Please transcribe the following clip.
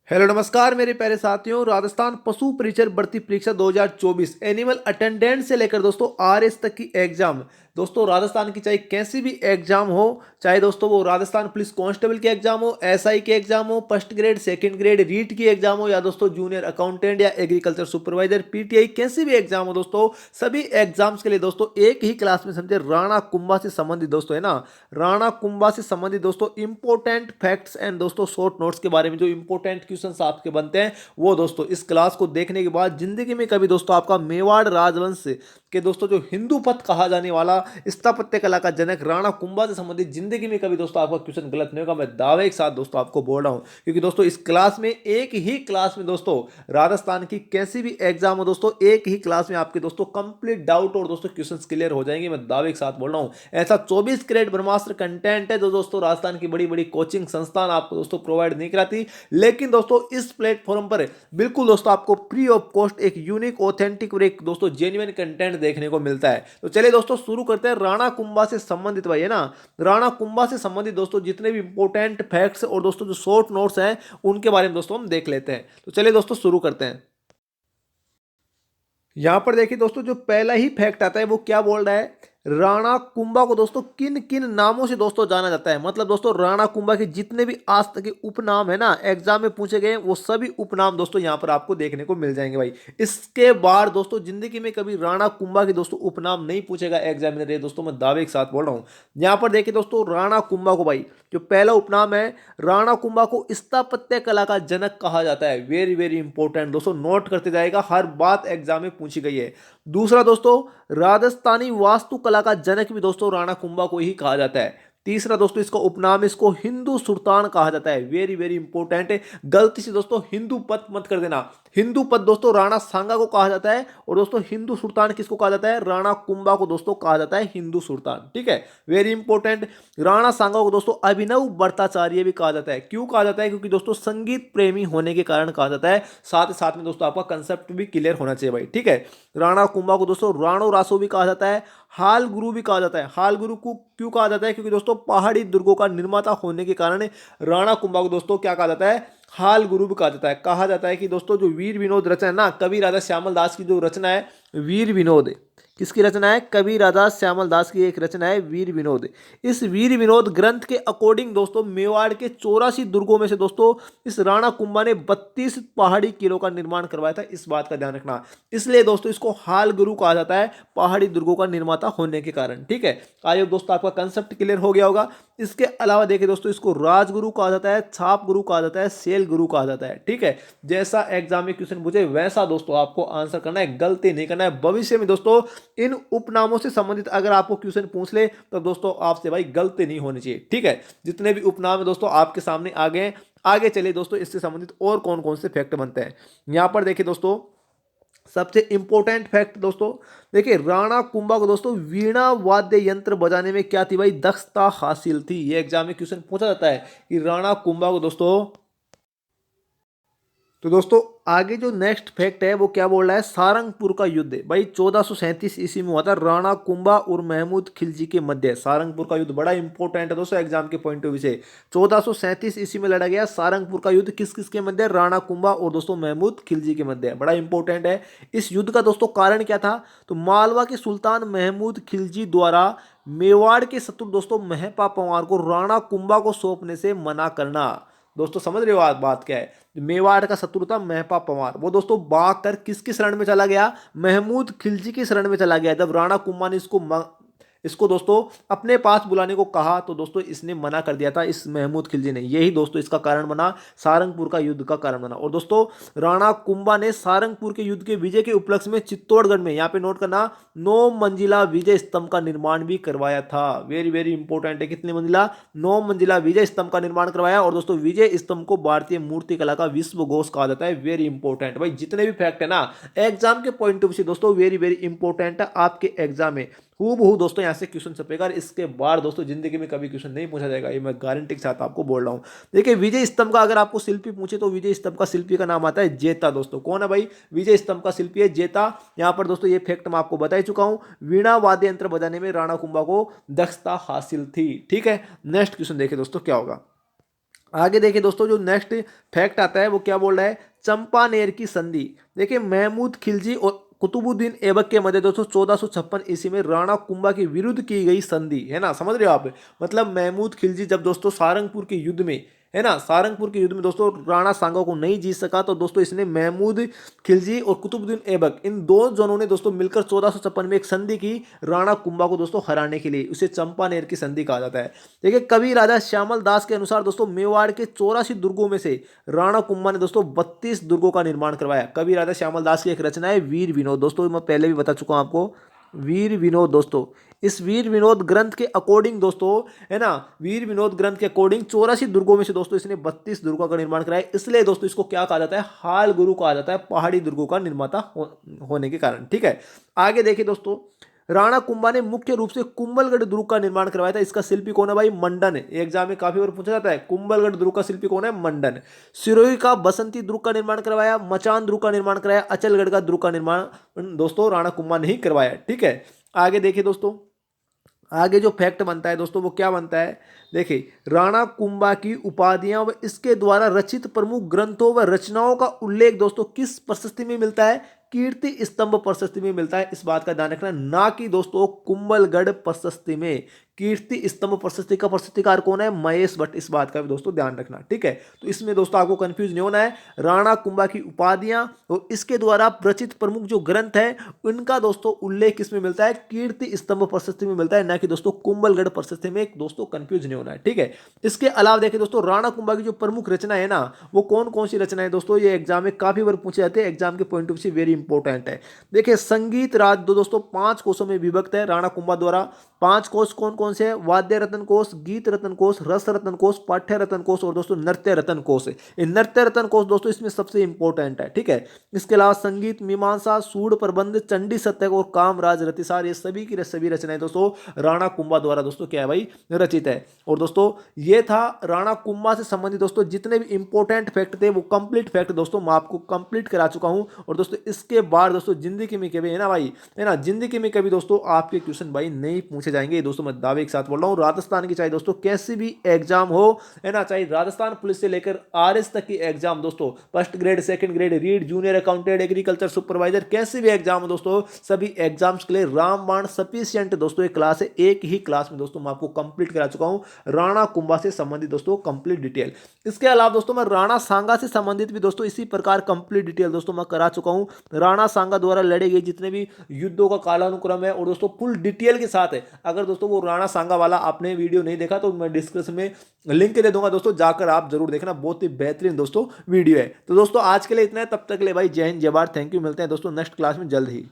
Hello नमस्कार मेरे प्यारे साथियों। राजस्थान पशु परिचर भर्ती परीक्षा 2024 एनिमल अटेंडेंट से लेकर दोस्तों आरएस तक की एग्जाम। दोस्तों राजस्थान की चाहे कैसी भी एग्जाम हो, चाहे दोस्तों वो राजस्थान पुलिस कांस्टेबल की एग्जाम हो, एसआई की एग्जाम हो, first grade second grade REET की एग्जाम हो, या दोस्तों जूनियर अकाउंटेंट या एग्रीकल्चर सुपरवाइजर पीटीआई कैसी भी एग्जाम हो, दोस्तों सभी एग्जाम्स के लिए दोस्तों एक ही क्लास में समझे राणा कुंभा से संबंधित दोस्तों है ना, राणा कुंभा से संबंधित दोस्तों इंपॉर्टेंट फैक्ट्स एंड दोस्तों शॉर्ट नोट्स के बारे में जो इंपॉर्टेंट क्वेश्चंस आपके बनते हैं वो दोस्तों इस क्लास को देखने के बाद जिंदगी में कभी दोस्तों आपका मेवाड़ राजवंश के दोस्तों जो हिंदू पथ कहा जाने वाला स्थापत्य कला का जनक राणा कुंभा से संबंधित जिंदगी में कभी दोस्तों आपका क्वेश्चन गलत नहीं होगा। मैं दावे के साथ दोस्तों आपको बोल रहा हूं, क्योंकि दोस्तों इस क्लास में एक ही क्लास में दोस्तों राजस्थान की कैसी भी एग्जाम हो दोस्तों एक ही क्लास में आपके दोस्तों कंप्लीट डाउट और दोस्तों क्वेश्चंस क्लियर हो जाएंगे। मैं दावे के साथ बोल रहा हूं, ऐसा 24 क्रेडिट ब्रह्मास्त्र कंटेंट है जो दोस्तों राजस्थान की बड़ी बड़ी कोचिंग संस्थान आपको दोस्तों प्रोवाइड नहीं कराती, लेकिन दोस्तों इस प्लेटफॉर्म पर बिल्कुल दोस्तों आपको फ्री ऑफ कॉस्ट एक यूनिक ऑथेंटिक और एक दोस्तों जेन्युइन कंटेंट देखने को मिलता है। तो चलिए दोस्तों शुरू करते हैं राणा कुंभा से संबंधित, भाई है ना, राणा कुंभा से संबंधित दोस्तों जितने भी इंपॉर्टेंट फैक्ट्स और दोस्तों जो शॉर्ट नोट्स हैं उनके बारे में दोस्तों हम देख लेते हैं। तो चलिए दोस्तों शुरू करते हैं। यहां पर देखिए दोस्तों जो पहला ही फैक्ट आता है वो क्या बोल रहा है, राणा कुंभा को दोस्तों किन किन नामों से दोस्तों जाना जाता है। मतलब दोस्तों राणा कुंभा के जितने भी आज तक के उपनाम है ना एग्जाम में पूछे गए वो सभी उपनाम दोस्तों यहां पर आपको देखने को मिल जाएंगे भाई। इसके बाद दोस्तों जिंदगी में कभी राणा कुंभा के दोस्तों उपनाम नहीं पूछेगा एग्जामिनर, ये दोस्तों मैं दावे के साथ बोल रहा हूं। यहां पर देखिए दोस्तों राणा कुंभा को भाई जो पहला उपनाम है, राणा कुंभा को स्थापत्य कला का जनक कहा जाता है। वेरी वेरी इंपॉर्टेंट दोस्तों, नोट करते जाएगा, हर बात एग्जाम में पूछी गई है। दूसरा दोस्तों राजस्थानी वास्तुकला का जनक भी दोस्तों राणा कुंभा को ही कहा जाता है। तीसरा दोस्तों इसका उपनाम इसको हिंदू सुल्तान कहा जाता है। वेरी वेरी इंपॉर्टेंट है, गलती से दोस्तों हिंदू पद मत कर देना। हिंदू पद दोस्तों राणा सांगा को कहा जाता है और दोस्तों हिंदू सुल्तान किसको कहा जाता है, राणा कुंभा को दोस्तों कहा जाता है हिंदू सुल्तान। ठीक है, वेरी इंपॉर्टेंट। राणा सांगा को दोस्तों अभिनव भट्टाचार्य भी कहा जाता है। क्यों कहा जाता है, क्योंकि दोस्तों संगीत प्रेमी होने के कारण कहा जाता है। साथ ही साथ में दोस्तों आपका कंसेप्ट भी क्लियर होना चाहिए भाई। ठीक है, राणा कुंभा को दोस्तों राणो रासो भी कहा जाता है, हाल गुरु भी कहा जाता है। हाल गुरु को क्यों कहा जाता है, क्योंकि दोस्तों पहाड़ी दुर्गों का निर्माता होने के कारण राणा कुंभा को दोस्तों क्या कहा जाता है, हाल गुरु भी कहा जाता है। कहा जाता है कि दोस्तों जो वीर विनोद रचना है ना, कवि राजा श्यामल दास की जो रचना है वीर विनोद, किसकी रचना है, कवि राजा श्यामल दास की एक रचना है वीर विनोद। इस वीर विनोद ग्रंथ के अकॉर्डिंग दोस्तों मेवाड़ के 84 दुर्गों में से दोस्तों इस राणा कुंभा ने 32 पहाड़ी किलों का निर्माण करवाया था। इस बात का ध्यान रखना, इसलिए दोस्तों इसको हाल गुरु कहा जाता है पहाड़ी दुर्गों का निर्माता होने के कारण। ठीक है, आइए दोस्तों आपका कंसेप्ट क्लियर हो गया होगा। इसके अलावा देखिए दोस्तों इसको राजगुरु कहा जाता है, छाप गुरु कहा जाता है, सेल गुरु कहा जाता है। ठीक है, जैसा एग्जाम में क्वेश्चन पूछे वैसा दोस्तों आपको आंसर करना है, गलती नहीं करना है। भविष्य में दोस्तों इन उपनामों से संबंधित अगर आपको क्वेश्चन पूछ ले तो दोस्तों आपसे भाई गलती नहीं होनी चाहिए। ठीक है, जितने भी उपनाम है दोस्तों आपके सामने आ गए। आगे चलिए दोस्तों इससे संबंधित और कौन कौन से फैक्ट बनते हैं। यहां पर देखिए दोस्तों सबसे इंपॉर्टेंट फैक्ट दोस्तों देखिए, राणा कुंभा को दोस्तों वीणा वाद्य यंत्र बजाने में क्या थी भाई, दक्षता हासिल थी। ये एग्जाम में क्वेश्चन पूछा जाता है कि राणा कुंभा को दोस्तों, तो दोस्तों आगे जो नेक्स्ट फैक्ट है वो क्या बोल रहा है, सारंगपुर का युद्ध भाई 1437 ईस्वी में हुआ था राणा कुंभा और महमूद खिलजी के मध्य। सारंगपुर का युद्ध बड़ा इंपॉर्टेंट है दोस्तों एग्जाम के पॉइंट ऑफ व्यू से। 1437 ईस्वी में लड़ा गया सारंगपुर का युद्ध, किस किस के मध्य, राणा कुंभा और दोस्तों महमूद खिलजी के मध्य। बड़ा इंपॉर्टेंट है। इस युद्ध का दोस्तों कारण क्या था, तो मालवा के सुल्तान महमूद खिलजी द्वारा मेवाड़ के शत्रु दोस्तों महपा पंवार को राणा कुंभा को सौंपने से मना करना। दोस्तों समझ रहे हो बात क्या है, मेवाड़ का शत्रु था महपा पंवार, वो दोस्तों भाग कर किसकी शरण में चला गया, महमूद खिलजी की शरण में चला गया। जब राणा कुंभा ने इसको दोस्तों अपने पास बुलाने को कहा तो दोस्तों इसने मना कर दिया था, इस महमूद खिलजी ने। यही दोस्तों इसका कारण बना, सारंगपुर का युद्ध का कारण बना। और दोस्तों राणा कुंभा ने सारंगपुर के युद्ध के विजय के उपलक्ष्य में चित्तौड़गढ़ में, यहाँ पे नोट करना, 9 मंजिला विजय स्तंभ का निर्माण भी करवाया था। वेरी वेरी इंपॉर्टेंट है, कितनी मंजिला, 9 मंजिला विजय स्तंभ का निर्माण करवाया। और दोस्तों विजय स्तंभ को भारतीय मूर्ति कला का विश्व घोष कहा जाता है। वेरी इंपॉर्टेंट भाई, जितने भी फैक्ट है ना एग्जाम के पॉइंट ऑफ व्यू से दोस्तों वेरी वेरी इंपॉर्टेंट है आपके एग्जाम में। हूबहू दोस्तों यहाँ से क्वेश्चन छपेगा, इसके बाद दोस्तों जिंदगी में कभी क्वेश्चन नहीं पूछा जाएगा, ये मैं गारंटी के साथ आपको बोल रहा हूँ। देखिए विजय स्तंभ का अगर आपको शिल्पी पूछे तो विजय स्तंभ का शिल्पी का नाम आता है जेता। दोस्तों कौन है भाई, विजय स्तंभ का शिल्पी है जेता। यहाँ पर दोस्तों ये फैक्ट मैं आपको बता ही चुका हूँ। वीणा वाद्य यंत्र बजाने में राणा कुंभा को दक्षता हासिल थी। ठीक है, नेक्स्ट क्वेश्चन देखिए दोस्तों क्या होगा। आगे देखिए दोस्तों, जो नेक्स्ट फैक्ट आता है वो क्या बोल रहा है, चंपानेर की संधि। देखिए महमूद खिलजी और कुतुबुद्दीन ऐबक के मध्य दोस्तों 1456 ईस्वी में राणा कुंभा के विरुद्ध की गई संधि है ना, समझ रहे हो आप। मतलब महमूद खिलजी जब दोस्तों सारंगपुर के युद्ध में, है ना, सारंगपुर के युद्ध में दोस्तों राणा सांगा को नहीं जीत सका, तो दोस्तों इसने महमूद खिलजी और कुतुबुद्दीन ऐबक इन दो जनों ने दोस्तों मिलकर 1456 में एक संधि की राणा कुंभा को दोस्तों हराने के लिए। उसे चंपानेर की संधि कहा जाता है। देखिए कवि राजा श्यामल दास के अनुसार दोस्तों मेवाड़ के 84 दुर्गों में से राणा कुंभा ने दोस्तों 32 दुर्गों का निर्माण करवाया। कवि राजा श्यामल दास की एक रचना है वीर विनोद। दोस्तों मैं पहले भी बता चुका हूं आपको, वीर विनोद दोस्तों। इस वीर विनोद ग्रंथ के अकॉर्डिंग दोस्तों, है ना, वीर विनोद ग्रंथ के अकॉर्डिंग 84 दुर्गों में से दोस्तों इसने 32 दुर्गों का निर्माण कराया। इसलिए दोस्तों इसको क्या कहा जाता है, हाल गुरु कहा जाता है, पहाड़ी दुर्गों का निर्माता होने के कारण। ठीक है, आगे देखिए दोस्तों, राणा कुंभा ने मुख्य रूप से कुंभलगढ़ दुर्ग का निर्माण करवाया था। इसका शिल्पी कौन है भाई, मंडन है। एग्जाम में काफी बार पूछा जाता है, कुंभलगढ़ दुर्ग का शिल्पी कौन है, मंडन। सिरोही का बसंती दुर्ग का निर्माण करवाया, मचान दुर्ग का निर्माण कराया, अचलगढ़ का दुर्ग का निर्माण दोस्तों राणा कुंभा ने ही करवाया। ठीक है, आगे देखिए दोस्तों, आगे जो फैक्ट बनता है दोस्तों वो क्या बनता है, देखिए राणा कुंभा की उपाधियां व इसके द्वारा रचित प्रमुख ग्रंथों व रचनाओं का उल्लेख दोस्तों किस प्रशस्ति में मिलता है, कीर्ति स्तंभ प्रशस्ति में मिलता है। इस बात का ध्यान रखना, ना कि दोस्तों कुंभलगढ़ प्रशस्ति में। कीर्ति स्तंभ प्रशस्ति का प्रशस्तिकार कौन है, महेश भट्ट। इस बात का भी दोस्तों ध्यान रखना। ठीक है, तो इसमें दोस्तों आपको कंफ्यूज नहीं होना है। राणा कुंभा की उपाधियां और इसके द्वारा रचित प्रमुख जो ग्रंथ है उनका दोस्तों उल्लेख किसमें मिलता है, कीर्ति स्तंभ प्रशस्ति में मिलता है, ना कि दोस्तों कुंभलगढ़ प्रशस्ति में। दोस्तों कंफ्यूज नहीं होना है। ठीक है, इसके अलावा देखिए दोस्तों, राणा कुंभा की जो प्रमुख रचना है ना, वो कौन कौन सी रचना है दोस्तों, ये एग्जाम में काफी बार पूछे जाते हैं, एग्जाम के पॉइंट ऑफ व्यू से वेरी इंपॉर्टेंट है। देखिए संगीत राज दोस्तों 5 कोषों में विभक्त है राणा कुंभा द्वारा। 5 कोष कौन कौन से हैं, वाद्य रत्न कोष, गीत रत्न कोष, रस रत्न कोष, पाठ्य रत्न कोष और दोस्तों नृत्य रत्न कोष है। ये नृत्य रत्न कोष दोस्तों इसमें सबसे इंपॉर्टेंट है। ठीक है, इसके अलावा संगीत मीमांसा, सूड प्रबंध, चंडी सत्यक और कामराज रतिसार, ये सभी की सभी रचनाएं दोस्तों राणा कुंभा द्वारा दोस्तों क्या है भाई, रचित है। और दोस्तों ये था राणा कुंभा से संबंधित दोस्तों जितने भी इंपॉर्टेंट फैक्ट थे वो कंप्लीट फैक्ट दोस्तों मैं आपको कंप्लीट करा चुका हूं। और दोस्तों इसके बाद दोस्तों जिंदगी में कभी, है ना भाई, है ना, जिंदगी में कभी दोस्तों आपके क्वेश्चन भाई नहीं पूछे जाएंगे। दोस्तों मैं दावे के साथ बोल रहा हूँ, राजस्थान की चाहे दोस्तों कैसी भी एग्जाम हो, है ना, चाहे राजस्थान पुलिस से लेकर आरएस तक की एग्जाम दोस्तों, first grade, second grade, read, junior accountant, agriculture supervisor, कैसे भी एग्जाम हो दोस्तों, सभी एग्जाम्स के लिए रामबाण सफिशिएंट दोस्तों एक क्लास है। एक ही क्लास में दोस्तों मैं आपको कंप्लीट करा चुका हूं राणा कुंभा से संबंधित दोस्तों कंप्लीट डिटेल। इसके अलावा दोस्तों मैं राणा सांगा से संबंधित भी दोस्तों इसी प्रकार कंप्लीट डिटेल दोस्तों मैं करा चुका हूं। राणा सांगा द्वारा लड़े गए जितने भी युद्धों का कालानुक्रम है और दोस्तों फुल डिटेल के साथ है। अगर दोस्तों वो राणा सांगा वाला आपने वीडियो नहीं देखा तो मैं डिस्क्रिप्शन में लिंक दे दूंगा दोस्तों, जाकर आप जरूर देखना, बहुत ही बेहतरीन दोस्तों वीडियो है। तो दोस्तों आज के लिए इतना है, तब तक के लिए भाई जय हिंद जय भारत, थैंक यू। मिलते हैं दोस्तों नेक्स्ट क्लास में जल्द ही।